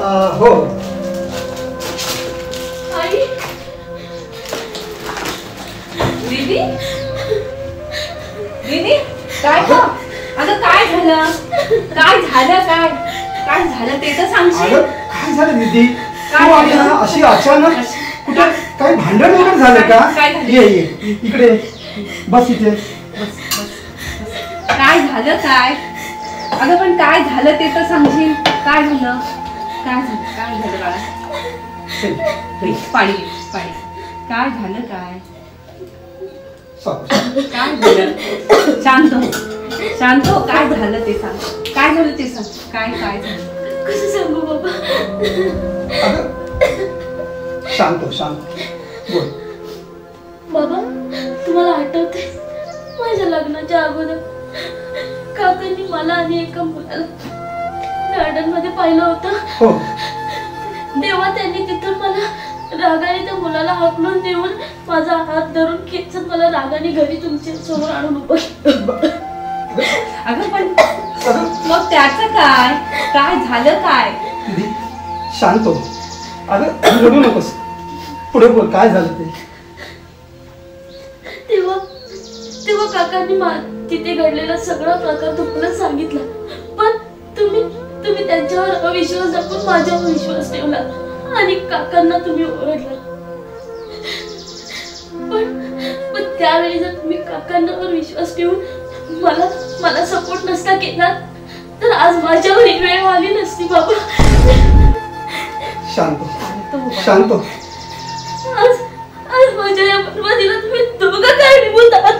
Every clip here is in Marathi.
हो. आई दीदी दीदी काय ग? अगं काय झालं? काय झालं? काय काय झालं ते तर सांगशील. काय झालं दीदी? अशी अचानक कुठे काही भांडण वगैरे झालं का? ये ये इकडे बस इथे. काय झालं काय? अगं पण काय झालं ते तर सांगशील. काय झालं? काय झालं? काय झालं बाळा? पाणी पाणी. काय झालं? काय काय झालं? शांत शांत हो. काय झालं ते सांग. काय झालं ते सांग. काय काय झालं? कसं सांगू बाबा? शांत शांत बोल. बाबा तुम्हाला आठवते माझ्या लग्नाच्या अगोदर काकांनी मला आणि एका मुलाला गार्डन मध्ये पाहिलं होतं. हो. तेव्हा त्यांनी तिथून मला रागाने त्या मुलाला हाकलून देऊन माझा हात धरून खेचत मला रागाने घरी तुमच्या समोर आणून उभं. अगं पण मग त्याचं काय? काय झालं काय? दीदी शांत हो. अगं रडू नकोस. पुढे बोल काय झालं ते. तेव्हा काकांनी तिथे घडलेला सगळा प्रकार तुम्हाला सांगितला. पण तुम्ही त्यांच्यावर अविश्वास दाखवून माझ्यावर विश्वास ठेवला आणि काकांना तुम्ही ओरडला. पण त्यावेळी जर तुम्ही काकांवर विश्वास ठेवून मला सपोर्ट नसता केला तर आज माझ्यावर ही वेळ आली नसती बाबा. शांत आज माझ्या या बर्बादीला तुम्ही दोघं काय बोलतात?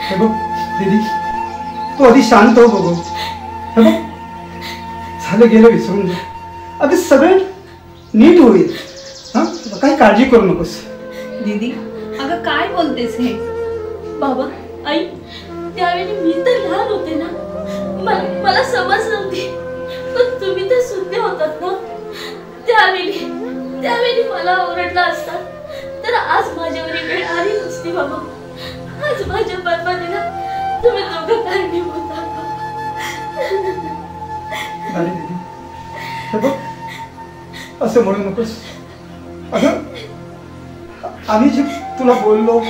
हे बघ दीदी तू आधी शांत हो. बघू हे बघ झालं गेलं विसरून जा. अगं सगळं नीट होईल. हा काही काळजी करू नकोस. दीदी अगं काय बोलतेस हे? बाबा आई त्यावेळी मी तर लहान होते ना. मला समज नव्हती. पण तुम्ही तर सुज्ञ होतात ना. त्यावेळी मला ओरडला असता तर आज माझ्यावर वेळ आली नसती बाबा. आज माझ्या बर्बादीला तुम्ही दोघं काय बोलता? दीदी हे बघ असं म्हणू नकोस. अगं आम्ही जे तुला बोललो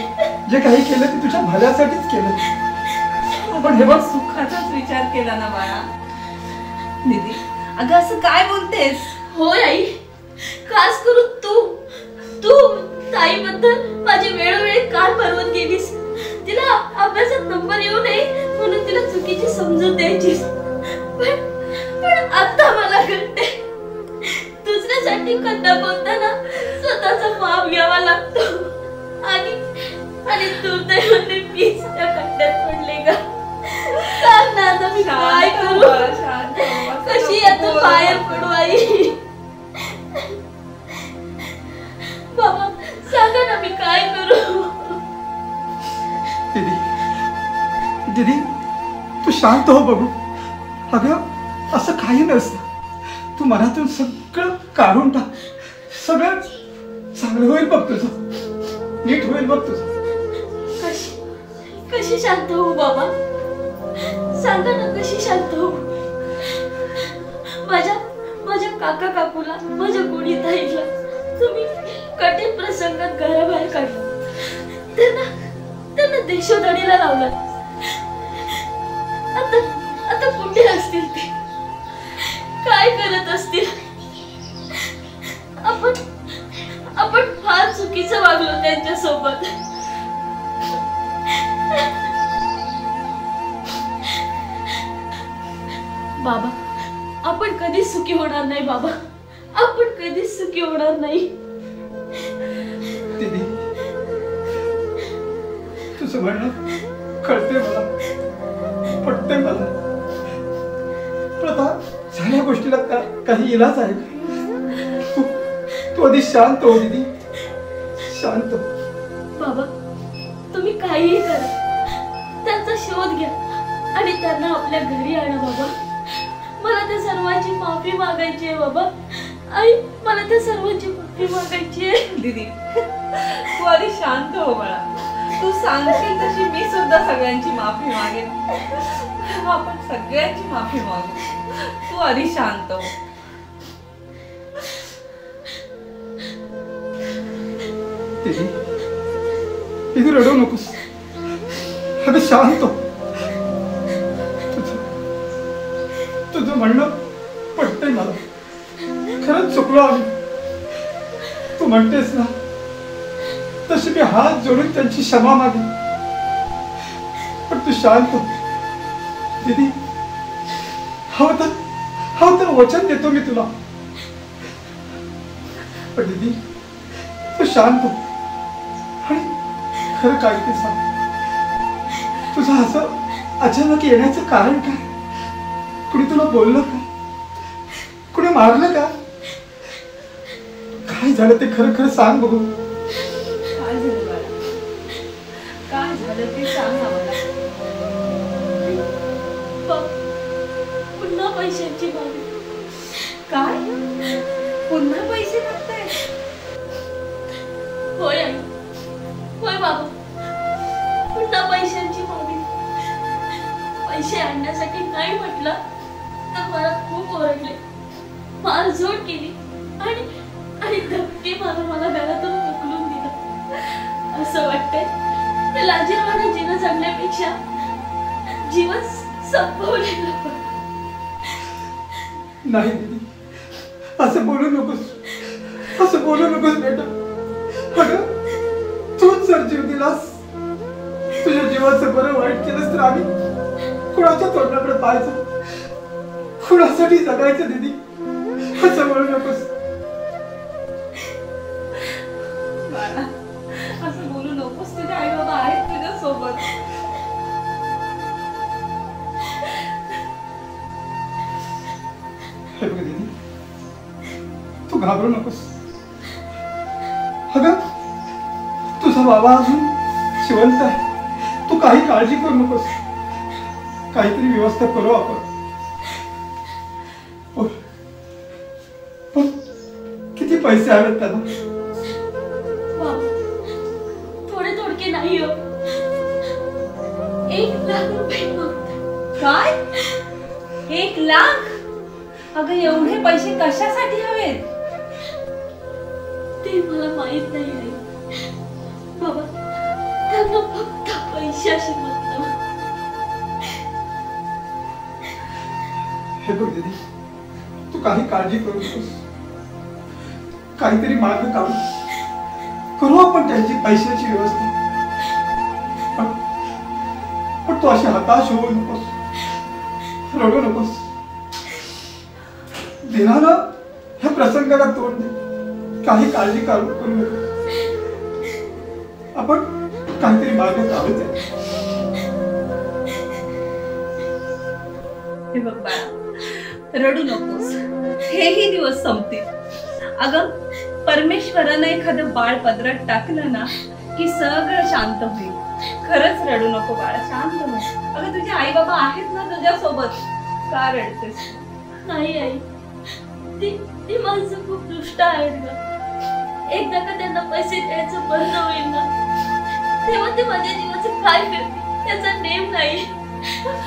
जे काही केलं ते तुझ्या भल्यासाठीच केलं. पण हे बघ सुखाचाच विचार केला ना बाळा. दीदी अगं असं काय बोलतेस? होय आई. खास करून तू ताईबद्दल माझी वेळोवेळी काय परवत केलीस. तिला अभ्यासात नंबर येऊ नये म्हणून तिला चुकीची समजूत द्यायचीस. पण आता मला कळते दुसऱ्यासाठी खड्डा खोदताना स्वतःचा माप घ्यावा लागतो. आणि दुर्दैवाने मीच त्या खड्ड्यात पडले का? सांग ना आता मी काय करू? कशी आता बाहेर पडू आई? बाबा सांगा ना मी काय करू? दीदी तू शांत हो बघू. अगं असं काही नसतं. तू मनातून सगळं काढून टाक. सगळं चांगलं होईल बघ तुझं. नीट होईल बघ तुझं. कशी शांत होऊ बाबा? सांगा ना कशी शांत होऊ? माझ्या काका काकूला माझ्या कोणी ताईला तुम्ही कठीण प्रसंगात घराबाहेर काढलं. त्यांना देशोधडीला लावलं. आता कुठे असतील ते? काय करत असतील? आपण फार चुकीचं वागलो त्यांच्या सोबत. बाबा आपण कधीच सुखी होणार नाही बाबा. आपण कधीच सुखी होणार नाही. दीदी तुझं म्हणणं कळते मला. पटते मला. पण आता झाल्या गोष्टीला काही इलाज आहे का? तू आधी शांत हो दीदी. शांत हो. बाबा तुम्ही काहीही करा. त्यांचा शोध घ्या आणि त्यांना आपल्या घरी आणा बाबा. मला त्या सर्वांची माफी मागायची आहे बाबा. आई मला त्या सर्वांची माफी मागायची आहे. दीदी तू आधी शांत हो बाळा. तू सांगशील तशी मी सुद्धा सगळ्यांची माफी मागेन. तेव्हा आपण सगळ्यांची माफी मागू. तू आधी शांत हो. दीदी रडू नकोस. अगं शांत हो. तुझं म्हणणं पटतंय मला. खरंच चुकलो आम्ही. तू म्हणतेस ना तशी मी हात जोडून त्यांची क्षमा मागली. पण तू शांत हो दीदी. हवं तर वचन देतो मी तुला. पण दीदी तू शांत हो आणि खरं काय ते सांग. तुझं असं अचानक येण्याचं कारण काय? कुणी तुला बोललं का? कुणी मारलं का? काय झालं ते खरं खरं सांग बघू. काय झालं बाळा? काय झालं ते सांग आम्हाला. पुन्हा पैशांची मागणी. काय? पुन्हा पैसे मागताय? होय आई. होय बाबा. पुन्हा पैशांची मागणी. पैसे आणण्यासाठी नाही म्हटलं तर मला खूप ओरडले, मारझोड केली आणि धक्के मारून मला घरातून मोकलून दिलं. असं वाटतंय ते लाजीरवाणा जीवन जगण्यापेक्षा जीवन संपवलेलं बरं. नाही दीदी असं बोलू नकोस. असं बोलू नकोस बेटा. अगं तूच जर जीव दिलास, तुझ्या जीवाचं बरं वाईट केलंस तर आम्ही कुणाच्या तोंडाकडे पाहायचं? कुणासाठी जगायचं दीदी? असं बोलू नकोस. बाळा असं बोलू नकोस. तुझे आई बाबा आहेत तुझ्या सोबत. हे बघ दीदी तू घाबरू नकोस. अगं तुझा बाबा अजून जिवंत आहे. तू काही काळजी करू नकोस. काहीतरी व्यवस्था करू आपण. पण किती पैसे हवेत त्याला? थोडे थोडके नाही हो. 1,00,000 रुपये मागतात. काय? 1,00,000? अगं एवढे पैसे कशासाठी हवेत? ते मला माहित नाही आई. बाबा त्यांना फक्त पैशाशी मतलब. हे बघ दीदी तू काही काळजी करू नकोस. काहीतरी मार्ग काढू. करू आपण त्यांची पैशाची व्यवस्था. पण तू अशी हताश होऊ नकोस. रडू नकोस. दिनानं ह्या प्रसंगाला तोंड दे. काही काळजी करू नको. आपण काहीतरी मार्ग काढूच आहे. हे बघ बाळा रडू नकोस. हेही दिवस संपतील. अगं परमेश्वरानं एखादं बाळ पदरात टाकलं ना की सगळं शांत होईल. खरंच रडू नको बाळा. शांत हो. अगं तुझे आई बाबा आहेत ना तुझ्या सोबत. का रडतेस? नाही आई. ती माणसं खूप दुष्ट आहेत ग. एकदा का त्यांना पैसे द्यायचं बंद होईल ना तेव्हा ते माझ्या जीवाचं काय करतील त्याचा नेम नाही.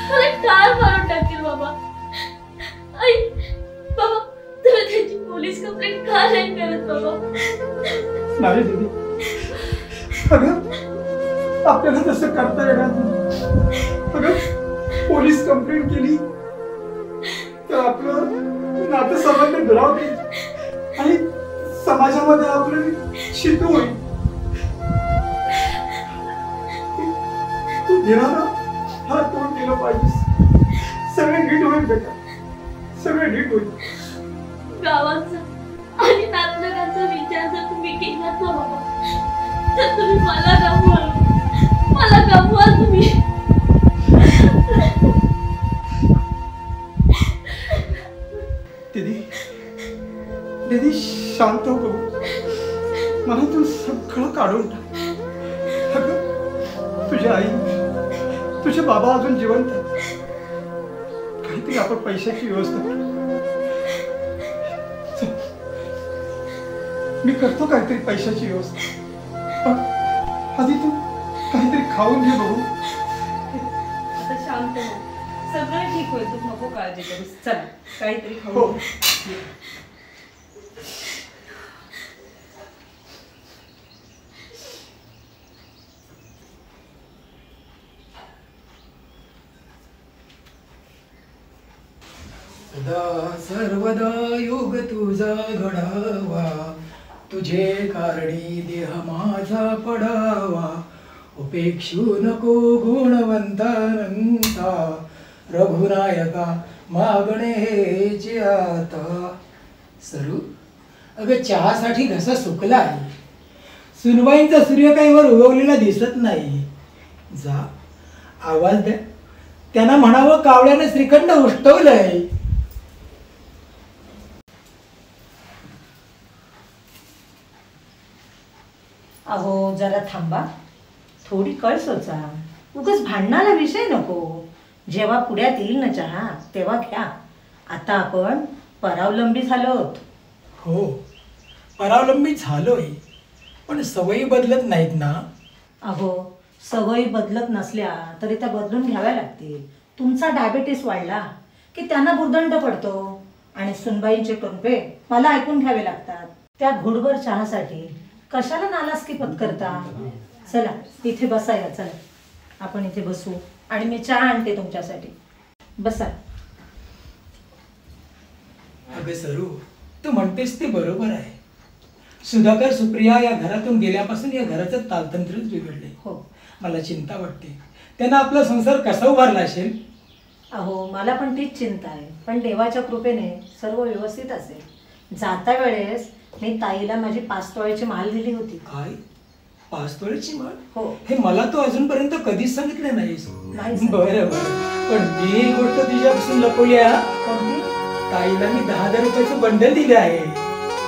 मला टाळ मारून टाकतील बाबा. आई बाबा तुम्ही त्यांची पोलीस कंप्लेंट का नाही करत बाबा? नाही दीदी. अगं आपल्याला तसं करता येणार नाही. अगं पोलीस कंप्लेंट केली तर आपलं नातेसंबंध दुरावतील आणि समाजामध्ये आपलं शितू होईल. तू दिनाला हा तोंड केलं पाहिजेस. सगळे नीट होईल बेटा. सगळे नीट होईल. गावाचा आणि नातलगांचा विचार जर तुम्ही केलात ना बाबा तर तुम्ही मला गमवाल. मला गमवाल तुम्ही. दीदी शांत हो बघू. मनातून सगळं काढून टाक. अगं तुझी आई तुझे बाबा अजून जिवंत आहेत. काहीतरी आपण पैशाची व्यवस्था करू. मी करतो काहीतरी पैशाची व्यवस्था. पण आधी तू काहीतरी खाऊन घे बघू. आता शांत हो. सगळं ठीक होईल, तू नको काळजी करूस. चला काहीतरी हो. खाऊ. सदा सर्वदा योग तुझा घडावा, तुझे कारणी देह माझा पडावा. उपेक्षू नको गुणवंतानंता, रघुनायका मागणे हेची आता. सरू, अगं चहासाठी घसा सुकला आहे. सुनबाईंचा सूर्य काही वर उगवलेला दिसत नाही. जा आवाज द्या, त्यांना म्हणावं कावळ्याने श्रीखंड उष्टवलंय. अहो जरा थांबा, थोडी कळ सोचा. उगाच भांडणाला विषय नको. जेव्हा पुढ्यात येईल ना चहा तेव्हा घ्या. आता आपण परावलंबी झालोत. हो, परावलंबी झालोय, पण सवयी बदलत नाहीत ना. अहो सवयी बदलत नसल्या तरी त्या बदलून घ्याव्या लागतील. तुमचा डायबिटीस वाढला की त्यांना भुर्दंड पडतो आणि सुनबाईंचे टोनपे मला ऐकून घ्यावे लागतात. त्या घोडभर चहासाठी कशाला नालासकी पत्करता. चला इथे बसाया. चला आपण इथे बसू आणि मी चहा आणते तुमच्यासाठी. बसा. अगं सरू, तू म्हणतेस ते बरोबर आहे. सुधाकर सुप्रिया या घरातून गेल्यापासून या घराचं तालतंत्रच बिघडले. हो. मला चिंता वाटते, त्यांना आपला संसार कसा उभारला असेल. अहो मला पण तीच चिंता आहे, पण देवाच्या कृपेने सर्व व्यवस्थित असेल. जाता वेळेस मी ताईला माझी 5 तोळ्याची माल दिली होती. काय, 5 तोळ्याची माळ? हो. हे मला तू अजूनपर्यंत कधीच सांगितलं नाहीस. नाही सांगितलं. बरं बरं, पण मी एक गोष्ट तुझ्यापासून लपवली आहे. कोणती? ताईला मी 10,000 रुपयाचं बंडल दिले आहे.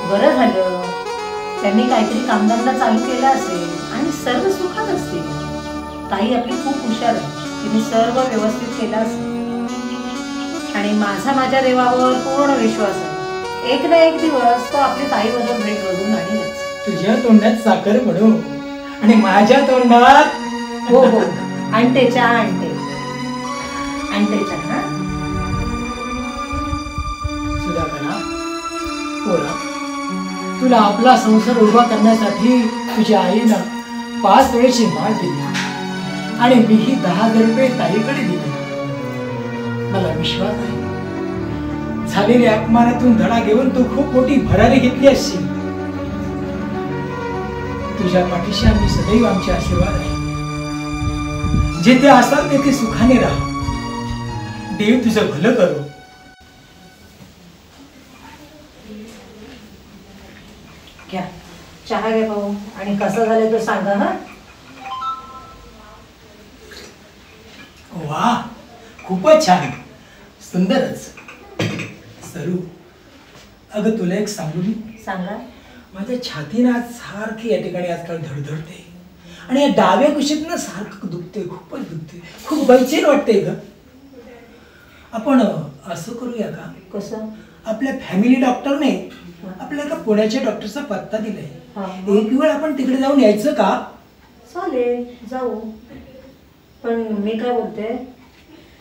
बरं झालं, त्यांनी काहीतरी कामधंदा चालू केला असेल आणि सर्व सुखात असतील. ताई आपली खूप हुशार आहे, तिने सर्व व्यवस्थित केलं असेल आणि माझ्या देवावर पूर्ण विश्वास आहे. एक ना एक दिवस तो आपली ताईबरोबर भेट घडवून आणीलच. तुझ्या तोंडात साखर पडो आणि माझ्या तोंडात. हो हो, आणते चहा आणते. आणते चहा. सुधाकरा, पोरा, तुला आपला संसार उभा करण्यासाठी तुझ्या आईनं 5 तोळ्याची माळ दिली आणि मीही 10,000 रुपये ताईकडे दिले. मला विश्वास आहे, झालेल्या अपमानातून धडा घेऊन तू खूप मोठी भरारी घेतली असशील. तुझ्या पाठीशी आम्ही सदैव आमचे आशीर्वाद आहे. जिथे असाल तेथे सुखाने राहा. देव तुझं भलं करो. घ्या चहा घ्या भाऊ, आणि कसं झालं तो सांगा. हा वा, खूपच छान, सुंदरच. सरू, अगं तुला एक सांगू मी. सांगा. माझ्या छातीनं आज सारखी या ठिकाणी आजकाल धडधडते आणि या डाव्या कुशीतनं सारखं दुखते, खूपच दुखते, खूप बैचेन वाटते ग. आपण असं करूया का, कसं? आपल्या फॅमिली डॉक्टरने आपल्याला एका पुण्याच्या डॉक्टरचा पत्ता दिलाय. एक वेळ आपण तिकडे जाऊन यायचं का? चालेल, जाऊ. पण मी काय बोलते,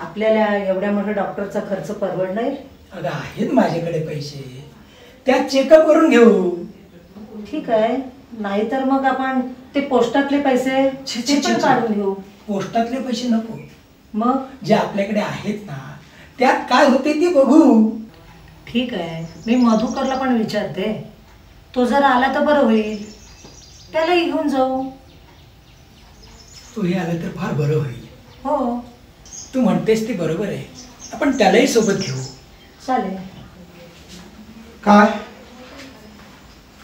आपल्याला एवढ्या मोठ्या डॉक्टरचा खर्च परवडणार? अगं आहेत माझ्याकडे पैसे, त्यात चेकअप करून घेऊ. ठीक आहे, नाहीतर मग आपण ते पोस्टातले पैसे ते पण काढून घेऊ. पोस्टातले पैसे नको, मग जे आपल्याकडे आहेत ना त्यात काय होते ते बघू. ठीक आहे, मी मधुकरला पण विचारते. तो जर आला तर बरं होईल, त्यालाही घेऊन जाऊ. तूही आलं तर फार बरं होईल. हो तू म्हणतेस ते बरोबर आहे, आपण त्यालाही सोबत घेऊ. चालेल. काय,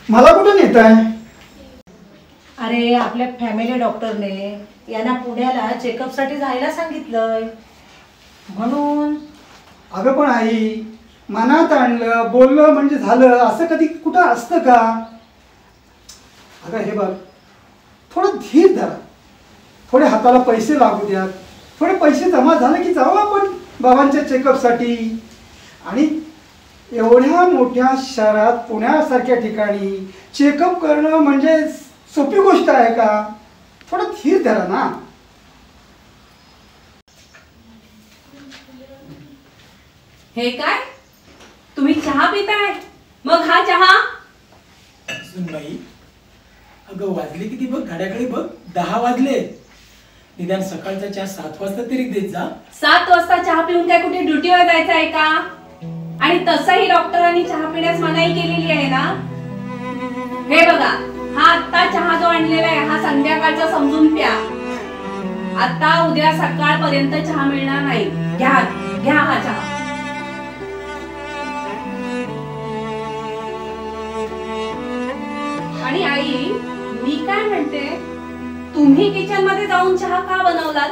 मला कुठं नेत आहे? अरे आपल्या फॅमिली डॉक्टरने यांना पुण्याला चेकअपसाठी जायला सांगितलंय म्हणून. अगं पण आई, मनात आणलं बोललं म्हणजे झालं, असं कधी कुठं असतं का? अगं हे बघ, थोडं धीर धरा, थोडे हाताला पैसे लागू द्या, थोडे पैसे जमा झाले की जाऊ आपण बाबांच्या चेकअपसाठी. आणि एवढ्या मोठ्या शहरात पुण्यासारख्या ठिकाणी चेकअप करणं म्हणजे सोपी गोष्ट आहे का? थोडं धीर धरा ना. हे काय, तुम्ही चहा पिताय? मग हा चहा? सुनबाई, अगं वाजले किती बघ, घड्याकडे बघ, 10 वाजले. निदान सकाळचा चहा 7 वाजता तरी देत जा. 7 वाजता चहा पिऊन काय कुठे ड्युटीवर जायचं आहे का? आणि तसंही डॉक्टरांनी चहा पिण्यास मनाई केलेली आहे ना. हे बघा, हा आता चहा जो आणलेला आहे हा संध्याकाळचा समजून प्या. आता उद्या सकाळपर्यंत चहा मिळणार नाही. घ्या घ्या हा चहा. आणि आई, मी काय म्हणते, तुम्ही किचन मध्ये जाऊन चहा का बनवलात?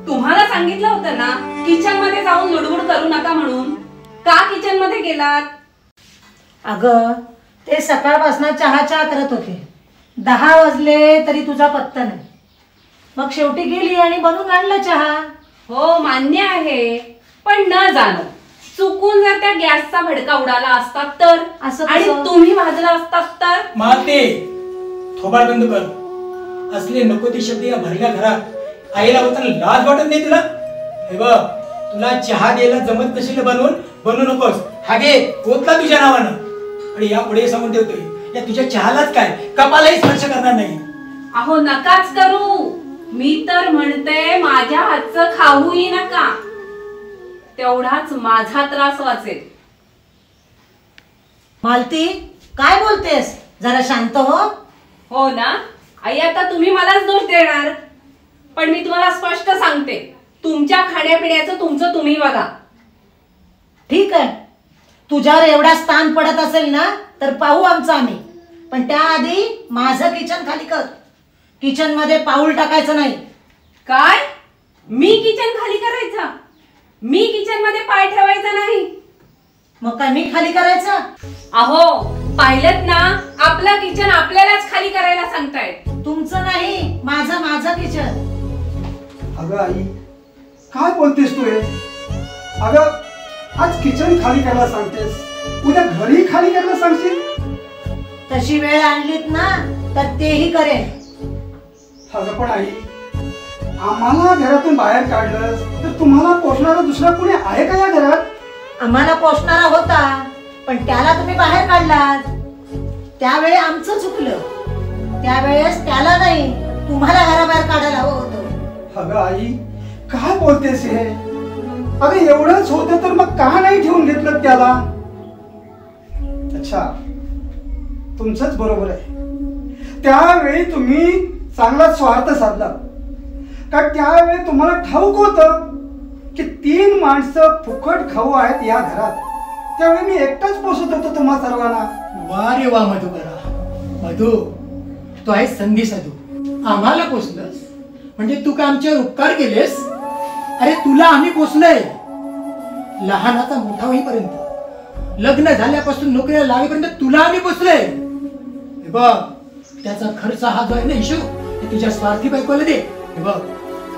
तुम्हाला सांगितलं होतं ना किचन मध्ये जाऊन लुडबुड करू नका म्हणून. का किचन मध्ये गेलात? अगं ते सकाळपासून चहा करत होते. 10 वाजले तरी तुझा पत्ता नाही. मग शेवटी गेली आणि बनवून आणला चहा. हो मान्य आहे, पण न जाणं चुकून जर त्या गॅसचा भडका उडाला असतात तर, असं आणि कसं? तुम्ही भाजला असतात तर. माते, थोबाड बंद कर. असले नको ते शब्द या भरल्या घरात आईला होताना लाज वाटत नाही तुला? हे बघ, तुला चहा द्यायला जमत नसेल बनवू नकोस. हा घे, ओतला तुझ्या नावानं. आणि या पुढे सांगून ठेवतोय, या तुझ्या चहालाच काय कपालाही स्पर्श करणार नाही. अहो नकाच करू. मी तर म्हणते माझ्या हातचं खाऊही नका, तेवढाच माझा त्रास वाचेल. मालती, काय बोलतेस? जरा शांत हो. हो ना आई, आता तुम्ही मलाच दोष देणार, पण मी तुम्हाला स्पष्ट सांगते, तुमच्या खाण्यापिण्याचं तुमचं तुम्ही बघा. ठीक आहे, तुझ्यावर एवढा स्थान पडत असेल ना तर पाहू आमचं आम्ही. पण त्याआधी माझं किचन खाली कर. किचन मध्ये पाऊल टाकायचं नाही. काय? मी किचन खाली करायचा? मी किचन मध्ये पाय ठेवायचा नाही? मग काय मी खाली करायचं? अहो पाहिलं ना, आपलं किचन आपल्यालाच खाली करायला सांगतायत. तुमचं नाही, माझं किचन. अगं आई, काय बोलतेस तू हे? अगं आज किचन खाली करायला सांगतेस, उद्या घरी खाली करायला सांगशील? तशी वेळ आणलीत ना तर तेही करेन. अगं पण आई, आम्हाला घरातून बाहेर काढलंस तर तुम्हाला पोषणारा दुसरा कुणी आहे का या घरात? आम्हाला पोषणारा होता, पण त्याला तुम्ही बाहेर काढलात. त्यावेळी आमचं चुकलं. त्यावेळेस त्याला नाही, तुम्हाला घराबाहेर काढायला हवं होतं. अगं आई, काय बोलतेस हे? अगं एवढंच होतं तर मग का नाही ठेवून घेतलं त्याला? अच्छा, तुमचंच बरोबर आहे. त्यावेळी तुम्ही चांगला स्वार्थ साधला, कारण त्यावेळी तुम्हाला ठाऊक होतं की 3 माणसं फुकट खाऊ आहेत या घरात. त्यावेळी मी एकटाच पोसत होतो तुम्हा सर्वांना. वा रे वा मधुकरा, मधु, तू आहेस संधी साधू. आम्हाला पोसलंस म्हणजे तू काय आमच्यावर उपकार केलेस? अरे तुला आम्ही पोसलंय. लहानाचा मोठा होईपर्यंत, लग्न झाल्यापासून नोकरीला लागेपर्यंत तुला आम्ही पोसलंय. हे बघ, त्याचा खर्च हा जो आहे ना हिशोब, हे तुझ्या स्वार्थी बायकोला दे. हे बघ,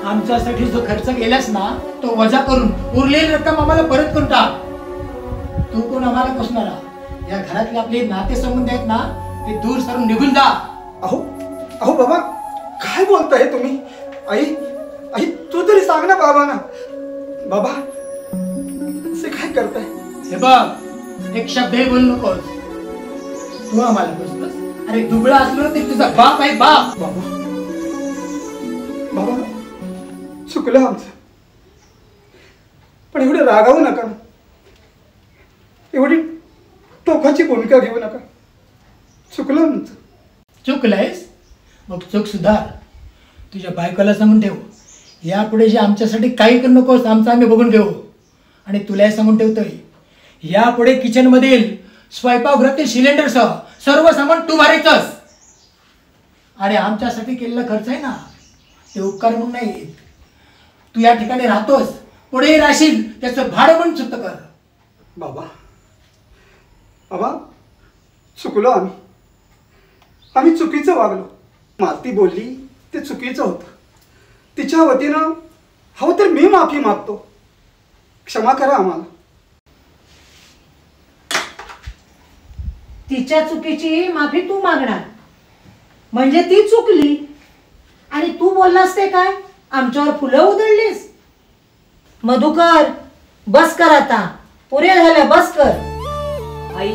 आमच्यासाठी जो खर्च केलास ना तो वजा करून उरलेली रक्कम आम्हाला परत करून टाक. तू कोण आम्हाला पोसणारा? या घरातले आपले नाते संबंध आहेत ना ते दूर सरून निघून जा. अहो अहो बाबा, काय बोलताय तुम्ही? आई आई, तू तरी सांग ना बाबांना. बाबा असे काय करताय? हे बघ, एक शब्दही बोलू नकोस. तू आम्हाला पोसतोस. अरे दुबळा असलो तरी तुझा बाप आहे, बाप. बाबा बाबा, चुकलं आमचं, पण एवढे रागावू नका, एवढी टोकाची भूमिका घेऊ नका. चुकलं आमचं. चुकलायस? मग चूक सुधार. तुझ्या बायकोला सांगून ठेव, यापुढे जे आमच्यासाठी काही करू नकोस, आमचं आम्ही बघून घेऊ. आणि तुलाही सांगून ठेवतोय, यापुढे किचन मधील स्वयंपाकगृहातील सिलेंडरसह सर्व सामान तू भरायचंस. आणि आमच्यासाठी केलेला खर्च आहे ना ते उपकार म्हणून नाही. तू या ठिकाणी राहतोस, पुढे राहशील, त्याचं भाडं पण चुकत कर. बाबा बाबा, चुकलो आम्ही. आम्ही चुकीचं वागलो. मालती बोलली ते चुकीचं होतं. तिच्या वतीनं हवं तर मी माफी मागतो. क्षमा करा आम्हाला. तिच्या चुकीची माफी तू मागणार म्हणजे ती चुकली. आणि तू बोललास ते काय? आमच्यावर फुलं उधळलीस? मधुकर, बस कर आता. पुरे झालं, बस कर. आई,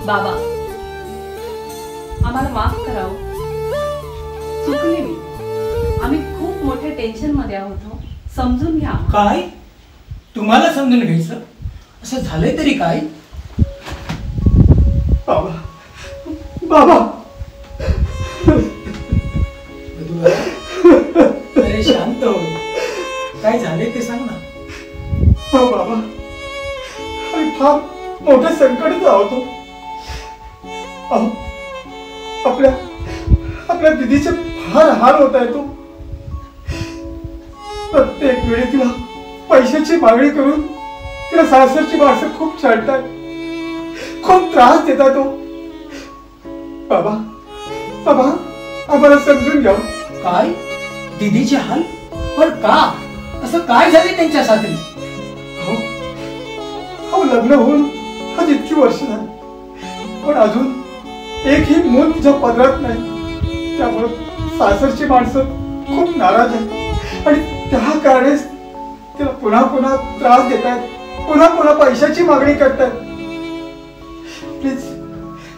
बाबा, आम्हाला माफ करावं. चुकले मी. आम्ही खूप मोठ्या टेन्शन मध्ये आहोत. समजून घ्या. काय तुम्हाला समजून घ्यायचं? असं झालंय तरी काय? बाबा बाबा अरे शांत हो, काय झालंय ते सांग ना. हो बाबा, आम्ही फार मोठ्या संकटात आहोत. अहो, आपल्या दिदीचे फार हाल होत आहे. तो प्रत्येक वेळी तिला पैशाची मागणी करून तिला सासरची माणसं खूप छळतात, खूप त्रास देतात. तो बाबा बाबा आम्हाला समजून घ्या. काय दीदीचे हाल? पण का? असं काय झाले त्यांच्या सासरी? हो, लग्न होऊन आज इतकी वर्ष झाली, पण अजून एकही मूल तिच्या पदरात नाही. त्यामुळे सासरची माणसं खूप नाराज आहेत आणि त्या कारणानेच तिला पुन्हा पुन्हा त्रास देत आहेत, पुन्हा पुन्हा पैशाची मागणी करतात. प्लीज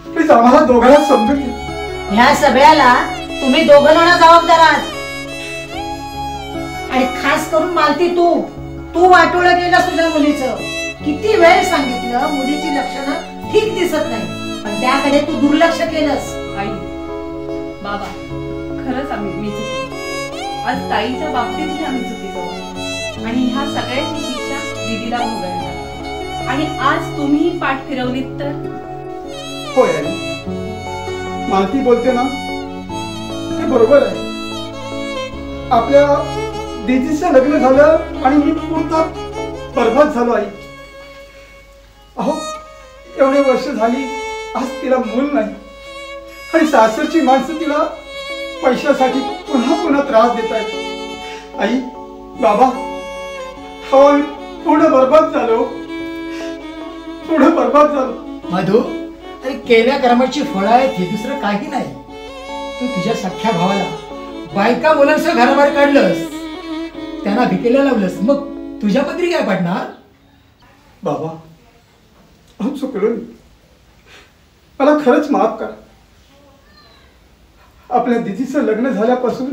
प्लीज आम्हाला दोघांना समजून घ्या. ह्या सगळ्याला तुम्ही दोघं जण जबाबदार आहात. आणि खास करून मालती तू वाटोळं केलं तुझ्या मुलीचं. किती वेळ सांगितलं मुलीची लक्षणं ठीक दिसत नाही, पण त्याकडे तू दुर्लक्ष केलंस. आई, बाबा, खरंच मी चुकलो. आज ताईच्या बाबतीतही आम्ही चुकीचं आहोत आणि ह्या सगळ्याची शिक्षा दीदीला भोगायला. आणि आज तुम्ही पाठ फिरवलीत तर? होय आई, मालती बोलते ना ते बरोबर आहे. आपल्या दीदीचं लग्न झालं आणि मी पूर्ण बरबाद झालो. आई, अहो, एवढे वर्ष झाली आज तिला मूल नाही आणि सासरची माणसं तिला पैशासाठी पुन्हा पुन्हा त्रास देत आहेत. आई, बाबा, हो, पूर्ण बरबाद झालो, पूर्ण बरबाद झालो. मधू, अरे केल्या कर्माची फळं आहेत, हे दुसरं काही नाही. तू तुझ्या सख्या भावाला बायका मुलांसह घराबाहेर काढलंस, त्यांना भिकेला लावलंस, मग तुझ्या पदरी काय पडणार? बाबा, अहो, चुकलो मी. मला खरंच माफ करा. आपल्या दिदीचं लग्न झाल्यापासून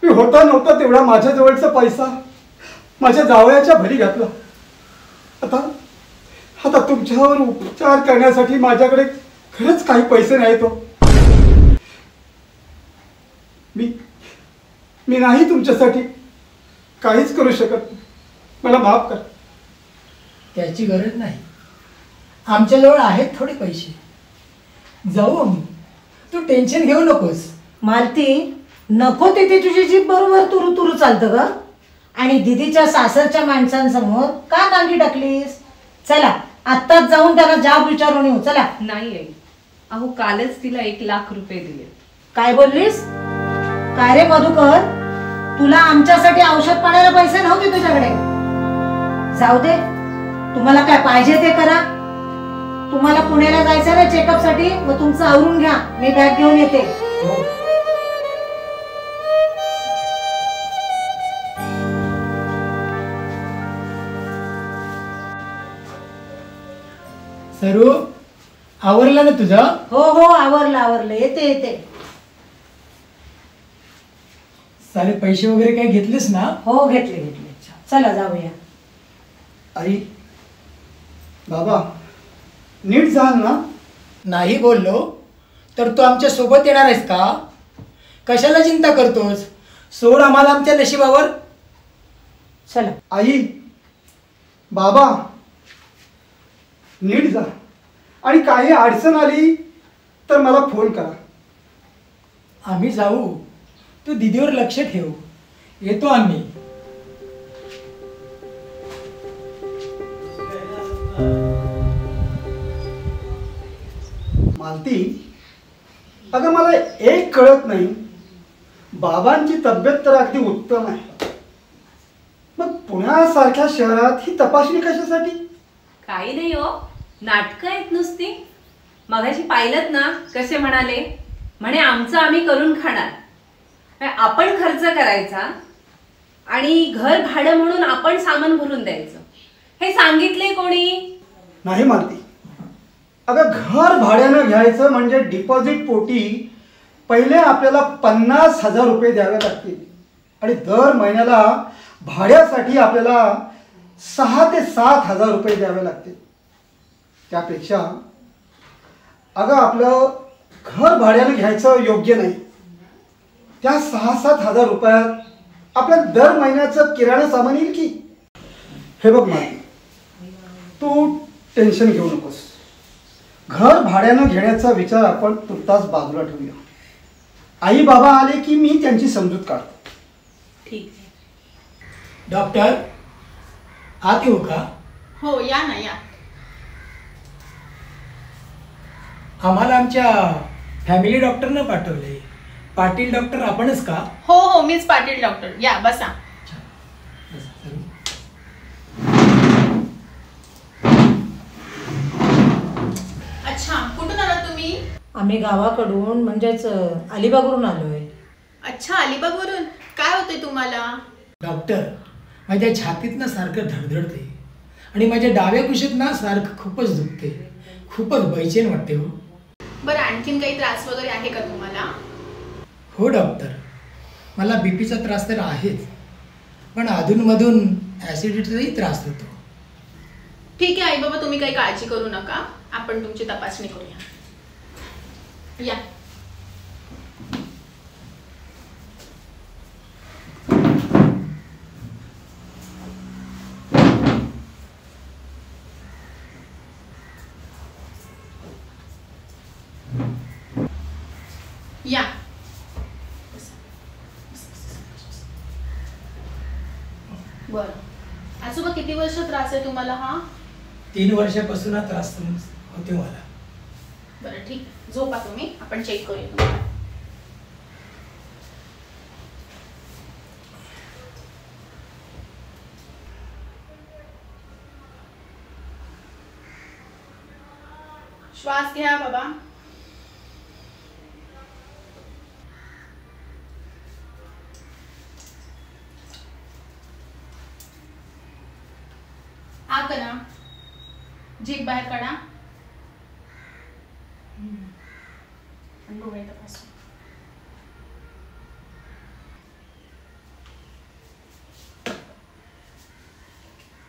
मी होता नव्हता तेवढा माझ्या जवळचा पैसा माझ्या जावयाच्या भरी घातला. आता तुमच्यावर उपचार करण्यासाठी माझ्याकडे खरंच काही पैसे नाहीत. मी नाही तुमच्यासाठी काहीच करू शकत. मला माफ करा. त्याची गरज नाही, आमच्याजवळ आहेत थोडे पैसे, जाऊ आम्ही. तू टेन्शन घेऊ नकोस. मालती, नको तिथे तुझी जीभ बरोबर तुरु तुरु चालतं ग. आणि दीदीच्या सासरच्या माणसांसमोर का नांगी टाकलीस? चला आत्ताच जाऊन त्याला जाब विचारून येऊ. चला. नाही आई, अहो, कालच तिला 1 लाख रुपये दिले. काय बोललीस? काय रे मधुकर, तुला आमच्यासाठी औषध पाण्याला पैसे नव्हते तुझ्याकडे? जाऊ दे, तुम्हाला काय पाहिजे ते करा. तुम्हाला पुण्याला जायचं ना चेकअप साठी, मग तुमचं आवरून घ्या, मी बॅग घेऊन येते. सरू, आवरलं ना तुझं? हो हो, आवरलं, येते. सारे पैसे वगैरे काय घेतलेस ना? हो, घेतले. चला जाऊया. आई, बाबा, नीट जाल ना? नाही बोललो तर तू आमच्या सोबत येणार आहेस का? कशाला चिंता करतोस? सोड आम्हाला आमच्या नशिबावर. चला. आई, बाबा, नीट जा आणि काही अडचण आली तर मला फोन करा. आम्ही जाऊ, तू दीदीवर लक्ष ठेव. येतो आम्ही. मालती, अगं मला एक कळत नाही, बाबांची तब्येत तर अगदी उत्तम आहे, मग पुण्यासारख्या शहरात ही तपासणी कशासाठी? काही नाही हो, नाटकं आहेत नुसती. मगाशी पाहिलंत ना कसे म्हणे आमचं आम्ही करून खाणार. आपण खर्च करायचा आणि घर भाडं म्हणून आपण सामान भरून द्यायचं. हे सांगितले कोणी? नाही मालती. अगं घर भाड्यानं घ्यायचं म्हणजे डिपॉझिट पोटी पहिले आपल्याला 50,000 रुपये द्यावे लागतील आणि दर महिन्याला भाड्यासाठी आपल्याला 6 ते 7,000 रुपये द्यावे लागतील. त्यापेक्षा अगं आपलं घर भाड्यानं घ्यायचं योग्य नाही. त्या 6-7 हजार रुपयात आपल्या दर महिन्याचं किराणा सामान येईल की. हे बघ मालती, तू टेन्शन घेऊ नकोस. घर भाड्यानं घेण्याचा विचार आपण तुर्तास बाजूला ठेवूया. आई बाबा आले की मी त्यांची समजूत काढतो. ठीक आहे. डॉक्टर आत येऊ का? हो या ना या. आम्हाला आमच्या फॅमिली डॉक्टरनं पाठवले. पाटील डॉक्टर आपणच का? हो हो मीच पाटील डॉक्टर. या बसा. अच्छा कुठून आलात तुम्ही? आम्ही गावाकडून म्हणजेच अलिबागवरून आलोय. अच्छा अलिबागवरून. काय होते तुम्हाला? डॉक्टर माझ्या छातीतनं सारखं धडधडते आणि माझ्या डाव्या कुशीत ना सारखं खूपच दुखते. खूपच बेचैन वाटते हो. बरं आणखीन काही त्रास वगैरे आहे का तुम्हाला? हो डॉक्टर, मला बीपीचा त्रास तर आहेच, पण अधूनमधून ॲसिडिटीचाही त्रास होतो. ठीक आहे आई बाबा तुम्ही काही काळजी करू नका. आपण तुमची तपासणी करूया. या. या. बरं आजोबा किती वर्ष त्रास आहे तुम्हाला हा? 3 वर्षापासून हा त्रास होते मला. बरं ठीक आहे. झोपा तुम्ही. आपण चेक करूया तुम्हाला. श्वास घ्या बाबा. आ करा. जीभ बाहेर काढा. डोळे तपासू.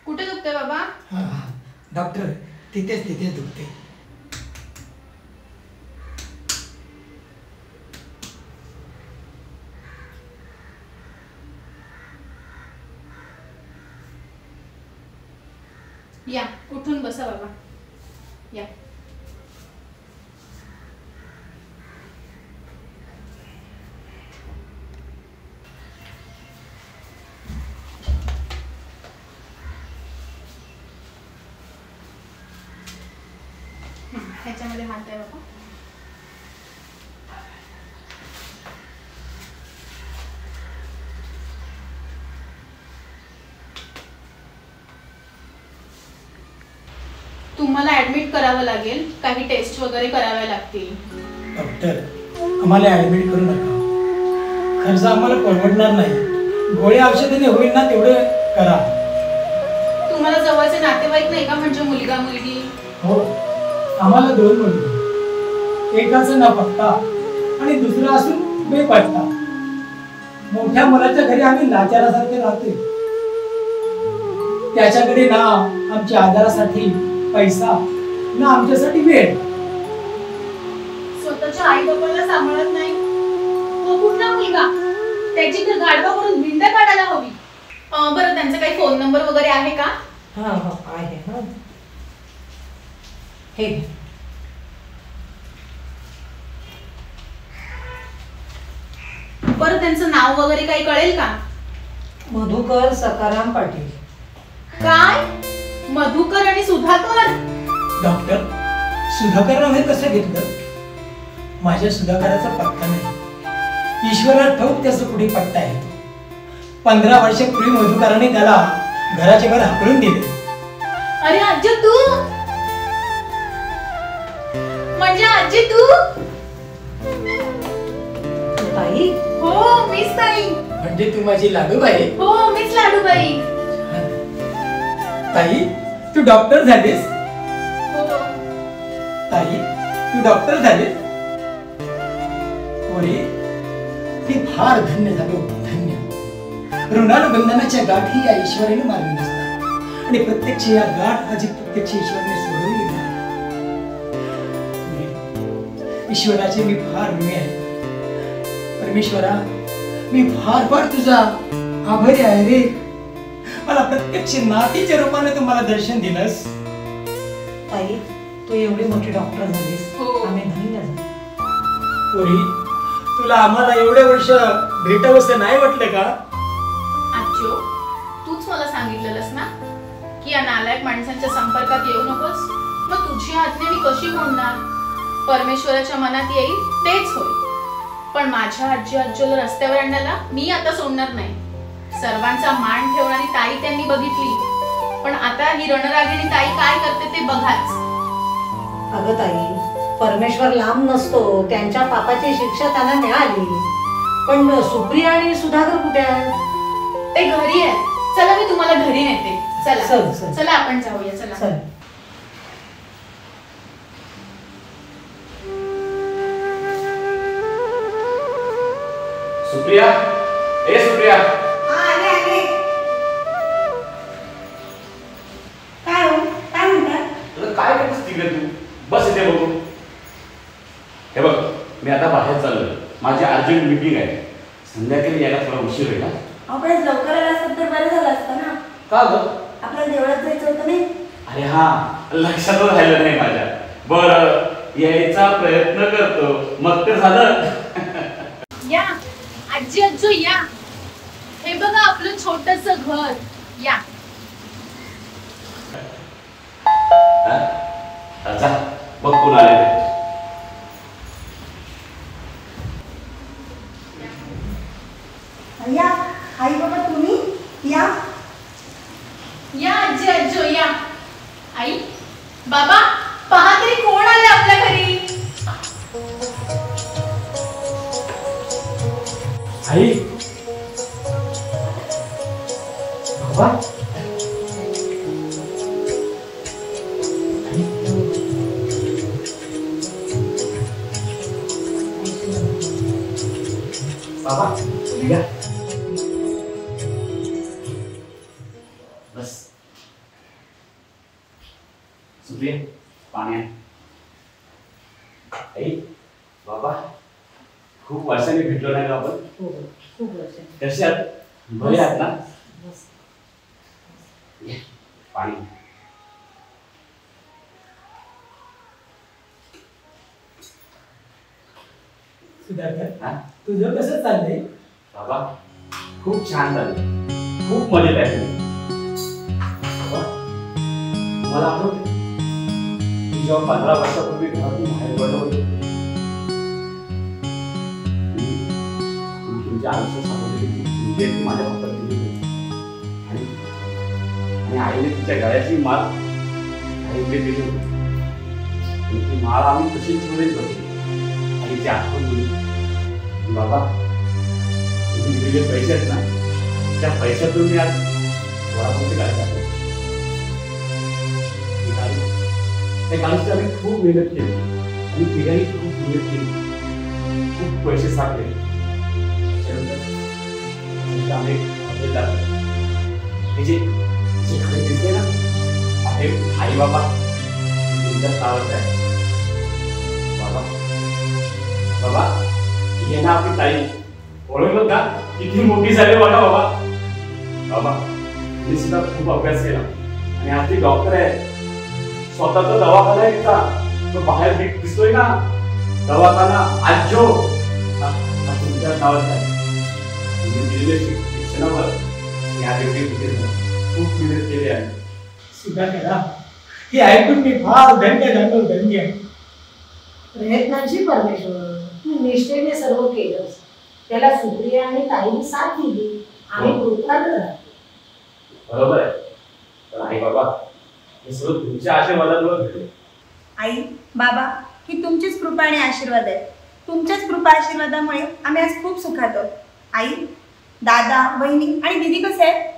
कुठे दुखते बाबा? हां हां डॉक्टर तिथेच दुखते. या उठून बसा बाबा. या. ह्याच्यामध्ये हात आहे बाबा. तुम्हाला ऍडमिट करावं लागेल. काही टेस्ट वगैरे कराव्या लागतील. डॉक्टर आम्हाला ॲडमिट करू नका. खर्च आम्हाला परवडणार नाही. गोळ्या औषधाने होईल ना तेवढे करा. तुम्हाला जवळचे नातेवाईक नाही का म्हणजे मुलगा मुलगी? हो आम्हाला 2 मुली. एकाचं ना पत्ता आणि दुसरं असून बेपत्ता. मोठ्या मुलाच्या घरी आम्ही लाचारासारखे राहते. त्याच्याकडे ना आमच्या आजारासाठी पैसा ना आमच्यासाठी वेळ. स्वतःच्या आई बाबाला सांभाळत नाही. तो कुठला मुलगा? त्याची तर गाडवा करून भिंड काढायला हवी. बरं त्यांचा काही फोन नंबर वगैरे आहे का? हां हो आहे. हां हे घे. बरं त्यांचं नाव वगैरे काही कळेल का? मधुकर सकाराम पाटील. काय? मधुकर आणि सुधाकर? डॉक्टर सुधाकरराव हे कसं घेतलं? माझ्या सुधाकराचा पत्ता नाही. ईश्वराला ठाऊक त्याचा कुठे पत्ता आहे. 15 वर्षापूर्वी मधुकराने त्याला घराच्या घर हाकलून दिले. अरे आजी तू म्हणजे आजी तू? ताई हो मीच ताई. म्हणजे तू माझी लाडूबाई? हो मीच लाडूबाई. ताई तू डॉक्टर झालीस? हो ताई तू डॉक्टर झालीस? पोरी ती फार धन्य झालो, धन्य. ऋणानुबंधनाच्या गाठी या ईश्वराने मारली नसतात आणि प्रत्यक्ष या गाठ आजी प्रत्यक्ष ईश्वराने सोडवली नाही. ईश्वराचे मी फार ऋणी आहे. परमेश्वरा मी फार फार तुझा आभारी आहे रे. मला प्रत्यक्ष नातीच्या रूपाने तू मला दर्शन दिलंस. ताई तू एवढी मोठी डॉक्टर झालीस, हो. आम्ही धन्य झालो. पोरी तुला आम्हाला एवढे वर्ष भेटावंसं नाही वाटलं का? आजो तूच मला सांगितलेलंस ना की या नालायक माणसांच्या संपर्कात येऊ नकोस. मग तुझी आज्ञा मी कशी मोडणार? परमेश्वराच्या मनात येईल तेच होईल. पण माझ्या आजी आजोला रस्त्यावर आणण्याला मी आता सोडणार नाही. सर्वांचा मान ठेवणारी ताई त्यांनी बघितली, पण आता ही रणरागिणी ताई काय करते ते बघाच. अगं ताई परमेश्वर लांब नसतो, त्यांच्या पापाची शिक्षा त्यांना मिळाली. पण सुप्रिया आणि सुधाकर कुठे आहेत? ते घरी आहे. चला मी तुम्हाला घरी नेते. चला चल, चल. चला आपण जाऊया. चला चल. सुप्रिया, ए सुप्रिया. काय हो? काय म्हणतात? तुला काय करतेस तिकडे तू? बस इथे बघू. हे बघ मी आता बाहेर चाललोय. माझी अर्जंट मीटिंग आहे. संध्याकाळी यायला थोडा उशीर होईल. आपण लवकर आला असत तर बरं झालं असतं ना. का ग? आपल्याला देवळात जायचं होतं नाही. अरे हा लक्षातच राहिलं नाही माझ्या. बरं यायचा प्रयत्न करतो. मग तर झालं. या आजी आजो या. हे बघा आपलं छोटस घर. या अच्छा बघ कोण आले ते. या आई बाबा तुम्ही या. या आजी आजो या. आई बाबा पहा तरी कोण आले आपल्या घरी. आई बाबा बाबा या. बस सुप्रिया पाणी आहे. आई बाबा खूप वर्षांनी भेटलो नाही का आपण? हो, खूप वर्ष. कसे आहात? बरे आहात ना? ये, पाणी. सुधाकर हा? तुझं कसं चाललंय? बाबा खूप छान झालं. खूप मजेत आहे तुम्ही. बाबा मला आठवतं की जेव्हा 15 वर्षापूर्वी घरातून बाहेर पडलो होतो तुमच्या आयुष्य सांगितली तुमची एक माझ्या हातात दिली होती. आणि आईने तिच्या गळ्याची माळ आईकडे दिली होती. ती माळ आम्ही तशीच ठेवलीच होती. आईची आठवण दिली. बाबा तुम्ही दिलेले पैसे आहेत ना त्या पैशातून मी आज वडापावची गाडी टाकली. त्या गाडीची आम्ही खूप मेहनत केली आणि तिघाही खूप मेहनत केली. खूप पैसे साठले. त्याच्यानंतर आम्ही हॉटेल टाकलं. हे जे घरी दिसते ना आहे आई बाबा तुमच्या नावाचं आहे. बाबा बाबा ये ना आपली ताई. ओळखलं का? किती मोठी झाली बघा बाबा. बाबा मी सुद्धा खूप अभ्यास केला आणि आज ती डॉक्टर आहे. स्वतःचा दवाखाना आहे तिचा. तो बाहेर दिसतोय ना दवाखाना आजो हा तुमच्या नावाचा आहे. तुम्ही दिलेल्या शिक्षणावर या व्यक्ती खूप मेहनत केली आहे. सुधाकर हे ऐकून मी फार धन्य झालो, धन्य. प्रयत्नांची परमेश्वर तू निष्ठेने सर्व केलंस. त्याला सुप्रिया आणि ताईने साथ दिली. आम्ही कृतज्ञ राहतो. बरोबर आहे. तर आई बाबा हे सर्व तुमच्या आशीर्वादामुळे घडले. आई बाबा ही तुमचीच कृपा आणि आशीर्वाद आहे. तुमच्याच कृपा आशीर्वादामुळे आम्ही आज खूप सुखात आहोत. आई दादा वहिनी आणि दीदी कसे आहेत?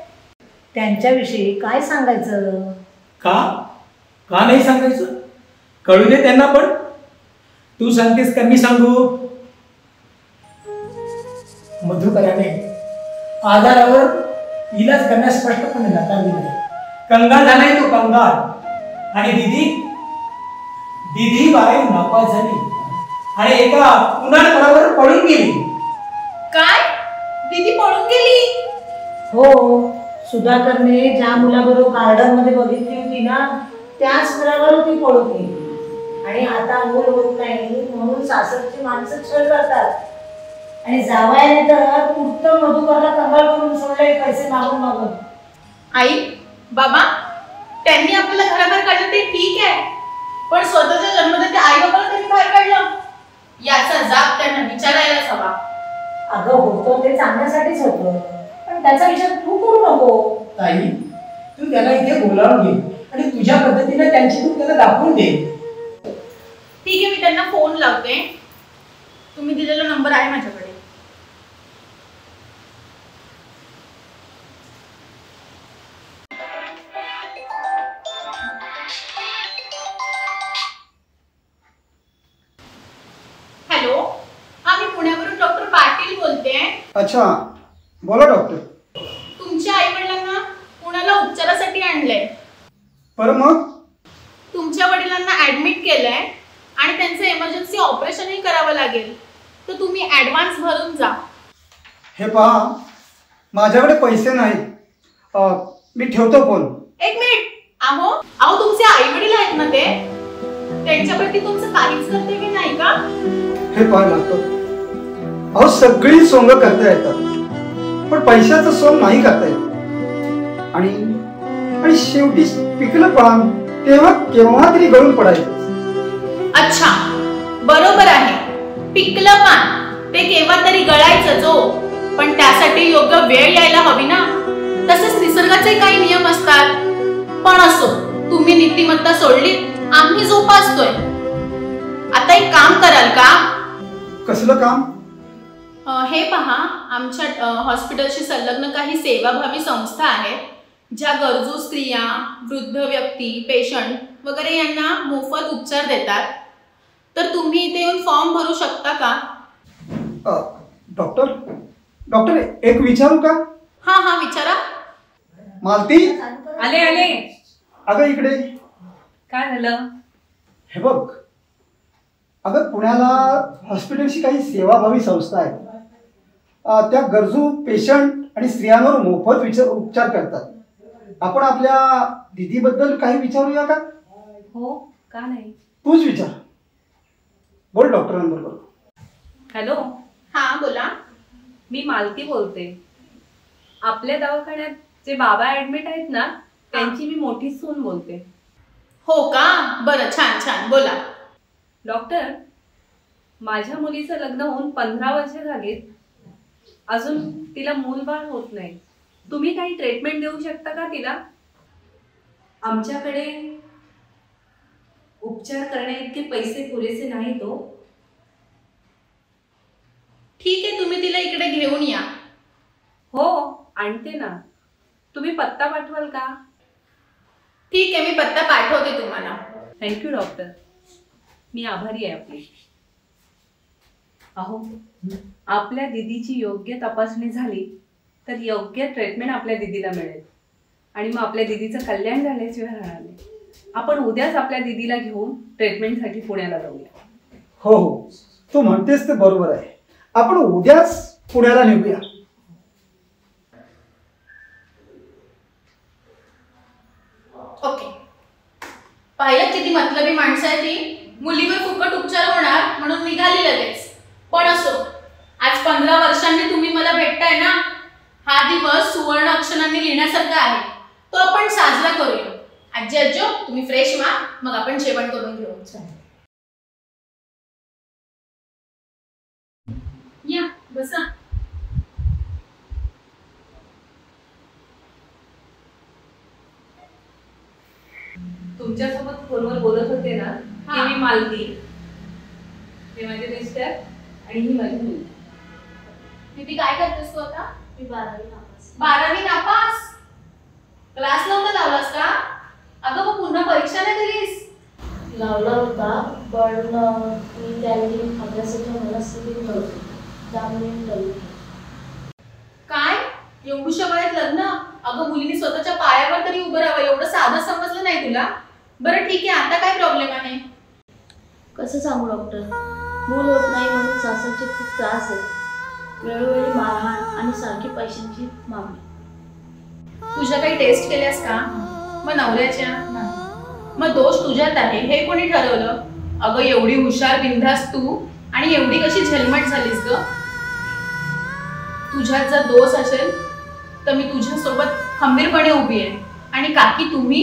त्यांच्याविषयी काय सांगायचं? का का नाही सांगायचं? कळू दे त्यांना पण. तू सांगतेस का मी सांगू? मधुकराने आधारावर इलाज करण्यास स्पष्टपणे नकार दिला. कंगाल झालाय तो, कंगाल. आणि दिदी बाई नापास झाली आणि एका उन्हाळ्याबरोबर पळून गेली. काय? दीदी पळून गेली? हो, सुधाकरने ज्या मुलाबरोबर गार्डन मध्ये बघितली होती ना, त्याच मुलाबरोबर ती पळून गेली. आणि आता मूल होत नाही म्हणून सासरची माणसं छळ करतात. आणि जावयाने तर पुढचं मधुकरला कंगाल करून सोडलंय पैसे मागून मागून. आई बाबा, त्यांनी आपल्याला घराबाहेर काढलं ते ठीक आहे, पण स्वतःच्या जन्मदात्या आई बाबाला त्यांनी बाहेर काढलं, याचा जाब त्यांना विचारायलाच हवा. अगं होतं ते चांगल्यासाठीच होतं, पण त्याचा विचार तू करू नको. ताई, तू त्याला इथे बोलावून घे आणि तुझ्या पद्धतीने त्यांची तू त्याला दाखवून दे. ठीक आहे, मी त्यांना फोन लावते. तुम्ही दिलेला नंबर आहे माझ्याकडे. हॅलो, हा मी पुण्यावरून डॉक्टर पाटील बोलते. अच्छा, बोला डॉक्टर. तुमच्या आई वडिलांना पुण्याला उपचारासाठी आणलंय. बरं मग? तुमच्या वडिलांना ऍडमिट केलंय आणि त्यांचं इमर्जन्सी ऑपरेशनही करावं लागेल, तर तुम्ही ऍडव्हान्स भरून जा. हे पहा, माझ्याकडे पैसे नाही. मी ठेवतो फोन. एक मिनिट. अहो तुमचे आई वडील आहेत ना, ते त्यांच्याप्रती तुमचं काहीच कर्तव्य नाही का? हे पहा लागतो. अहो सगळी सोंग करता येतात, पण पैशाचं सोंग नाही करता येत. आणि शेवटी पिकलं पान तेव्हा केव्हा तरी गळून पडायचं. अच्छा, बरोबर आहे. पिकलं पान ते केव्हा तरी गळायचंच हो, पण त्यासाठी योग्य वेळ यायला हवी ना. तसेच निसर्गाचे काही नियम असतात. पण असो, तुम्ही नीतिमत्ता सोडली, आम्ही जोपासतोय. आता एक काम कराल का? कसलं काम? हे पहा, आमच्या हॉस्पिटलशी संलग्न काही सेवाभावी संस्था आहेत, ज्या गरजू स्त्रिया, वृद्ध व्यक्ती, पेशंट वगैरे यांना मोफत उपचार देतात. तर तुम्ही इथे येऊन फॉर्म भरू शकता का? डॉक्टर एक विचारू का? हा विचारा. मालती, आले. अगं इकडे. काय झालं? हे बघ, अगं पुण्याला हॉस्पिटलची काही सेवाभावी संस्था आहेत. त्या गरजू पेशंट आणि स्त्रियांवर मोफत उपचार करतात. आपण आपल्या दीदीबद्दल काही विचारूया का? हो, का नाही. तूच विचार. बोल डॉक्टरांबरोबर. हॅलो. हा बोला. मी मालती बोलते. आपल्या दवाखान्यात जे बाबा ऍडमिट आहेत ना, त्यांची मी मोठी सून बोलते. हो का? बरं, छान बोला. डॉक्टर, माझ्या मुलीचं लग्न होऊन 15 वर्ष झालीत, अजून तिला मूलबाळ होत नाही. तुम्ही काही ट्रीटमेंट देऊ शकता का तिला? आमच्याकडे उपचार करण्याइतके पैसे पुरेसे नाहीत हो. ठीक आहे, तुम्ही तिला इकडे घेऊन या. हो, आणते ना. तुम्ही पत्ता पाठवाल का? ठीक आहे, मी पत्ता पाठवते तुम्हाला. थँक्यू डॉक्टर, मी आभारी आहे आपली. अहो, आपल्या दीदीची योग्य तपासणी झाली तर योग्य ट्रीटमेंट आपल्या दीदीला मिळेल आणि मग आपल्या दीदीचं कल्याण झाल्याशिवाय राहणार नाही. आपण उद्याच आपल्या दीदीला घेऊन ट्रीटमेंटसाठी पुण्याला जाऊया. हो, तू म्हणतेस ते बरोबर आहे. आपण उद्याच पुण्याला निघूया. ओके. पाहिलं किती मतलबी माणसं आहे ती. मुलीवर फुकट उपचार होणार म्हणून निघाली लगेच. पण असो, आज 15 वर्षांनी तुम्ही मला भेटताय ना, हा दिवस सुवर्ण अक्षरांनी लिहिण्यासारखा आहे. तो आपण साजरा करूया. आजी आजो, तुम्ही फ्रेश व्हा, मग आपण जेवण करून घेऊ. या बसा. तुमच्यासोबत फोनवर बोलत होते ना, की मी मालती, हे माझे मिस्टर आणि ही माझी मुलगी. दीदी काय करतेस तू आता? मी 12वी नापास. 12वी नापास? क्लास नव्हता लावलास का? अगं मग पुन्हा परीक्षा नाही दिलीस? लावला होता पण मी त्यावेळी अभ्यासाच्या मनस्थितीत नव्हते, त्यामुळे टळली. काय एवढ्या वयात लग्न? अगं मुलीने स्वतःच्या पायावर तरी उभं राहावं, एवढं साधं समजलं नाही तुला? बरं ठीक आहे, आता काय प्रॉब्लेम आहे? कसं सांगू डॉक्टर, मूल होत नाही म्हणून सासरचे खूप त्रास आहे, वेळोवेळी मारहाण आणि सारखी पैशांची मागणी. तुझ्या काही टेस्ट केल्यास का? मग नवऱ्याच्या? मग दोष तुझ्यात आहे हे कोणी ठरवलं? अगं एवढी हुशार बिंदास तू आणि एवढी कशी झलमट झालीस ग? तुझ्यात जर दोष असेल तर मी तुझ्या सोबत खंबीरपणे उभी आहे. आणि काकी तुम्ही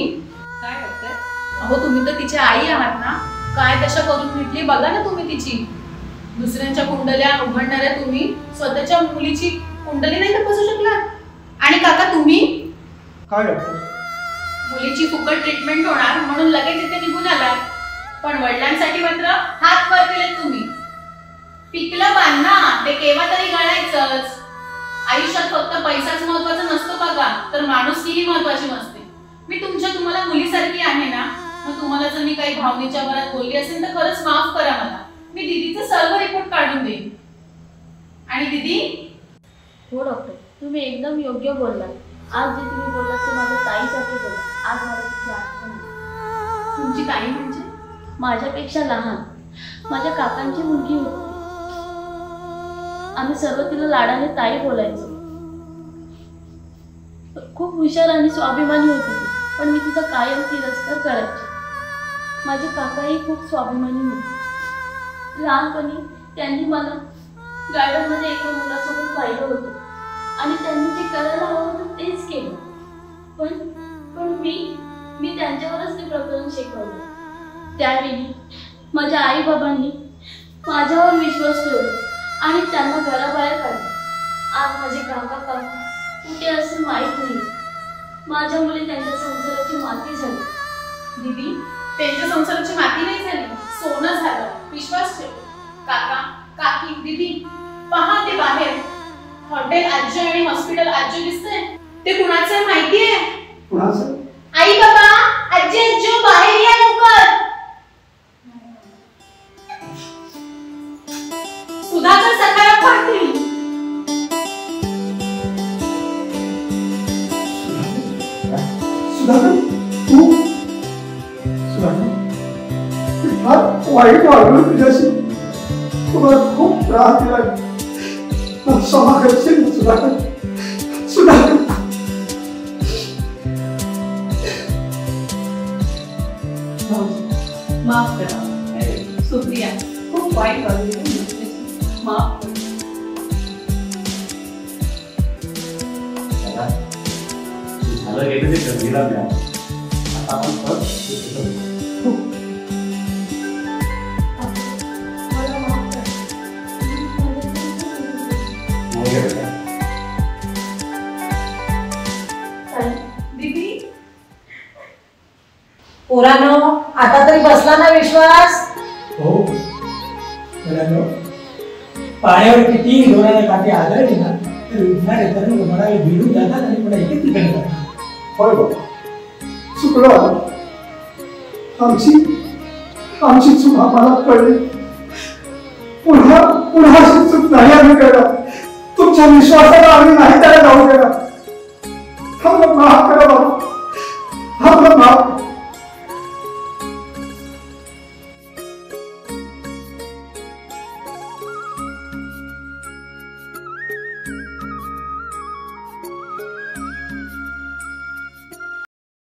काय करताय? अहो तुम्ही तर तिची आई आहात ना, काय दशा करून घेतली बघा ना तुम्ही तिची. दुसऱ्यांच्या कुंडल्या उघडणाऱ्या तुम्ही स्वतःच्या मुलीची कुंडली नाही तपासू शकलात. आणि काका तुम्ही काय डॉक्टर? मुलीची फुकट ट्रीटमेंट होणार म्हणून लगेच इथे निघून आलात, पण वडिलांसाठी मात्र हात वर केलेत तुम्ही. पिकलं बांधना, ते केव्हा तरी गळायचंच. आयुष्यात फक्त पैसाच महत्वाचा नसतो काका, तर माणुसकीही महत्वाची नसते. मी तुम्हाला मुलीसारखी आहे ना, मग तुम्हाला जर मी काही भावनेच्या भरात बोलली असेल तर खरंच माफ करा मला. मी दीदीचा सर्व रिपोर्ट काढून देईन. आणि दीदी? हो डॉक्टर, तुम्ही एकदम योग्य बोललात. आज जे तुम्ही बोललात ते माझ्या ताईसाठी बोला. आज मला तिची आठवण आली. तुमची ताई म्हणजे? माझ्यापेक्षा लहान माझ्या काकांची मुलगी होती. आम्ही सर्व तिला लाडाने ताई बोलायचो. खूप हुशार आणि स्वाभिमानी होती ती, पण मी तिचा कायम तिरस्कार करायचे. माझे काकाही खूप स्वाभिमानी होते. लहानपणी त्यांनी मला गार्डनमध्ये एका मुलासोबत पाहिलं होतं आणि त्यांनी जे करायला हवं होतं तेच केलं. पण मी त्यांच्यावरच ते प्रकरण शिकवलं. त्यावेळी माझ्या आई बाबांनी माझ्यावर विश्वास ठेवला आणि त्यांना घराबाहेर काढलं. आज माझे काका कुठे असे माहीत नाही. माझ्यामुळे त्यांच्या संसाराची माती झाली. दीदी त्यांच्या संसाराची माती नाही झाली, सोनं झालं. विश्वास ठेव. काका काकी दीदी पहा, ते बाहेर हॉटेल आजी आणि हॉस्पिटल आजी दिसतंय. ते कुणाचं माहितीये? कुणाचं? आई बाबा, आजी आजो बाहेर या लवकर. सुधाकर सखाराम पाटील. सुधाकर, तू? सुधाकर, मी फार वाईट वागलो तुझ्याशी. तुला खूप त्रास दिला. मला क्षमा करशील ना सुधाकर? सुधाकर, माफ करा सुप्रिया, खूप वाईट वागली. माफ करा. झालं गेलं ते गंभीरा द्या. आता आपण परत दीदी पोरांनो, आता तरी बसला ना विश्वास? हो मुलांनो, पाण्यावर किती जोराने काठी आदळली ना तर उठणारे तरुण म्हणाले भिडून जातात आणि पुन्हा इथे तिकडे जातात. होय बाबा, चुकलो आमची चूक आम्हाला कळली. पुन्हा अशी चूक नाही आम्ही करणार. तुमच्या विश्वासाला आम्ही नाही त्याला जाऊ देणार. आम्हाला माफ करा बाबा, आम्हाला माफ.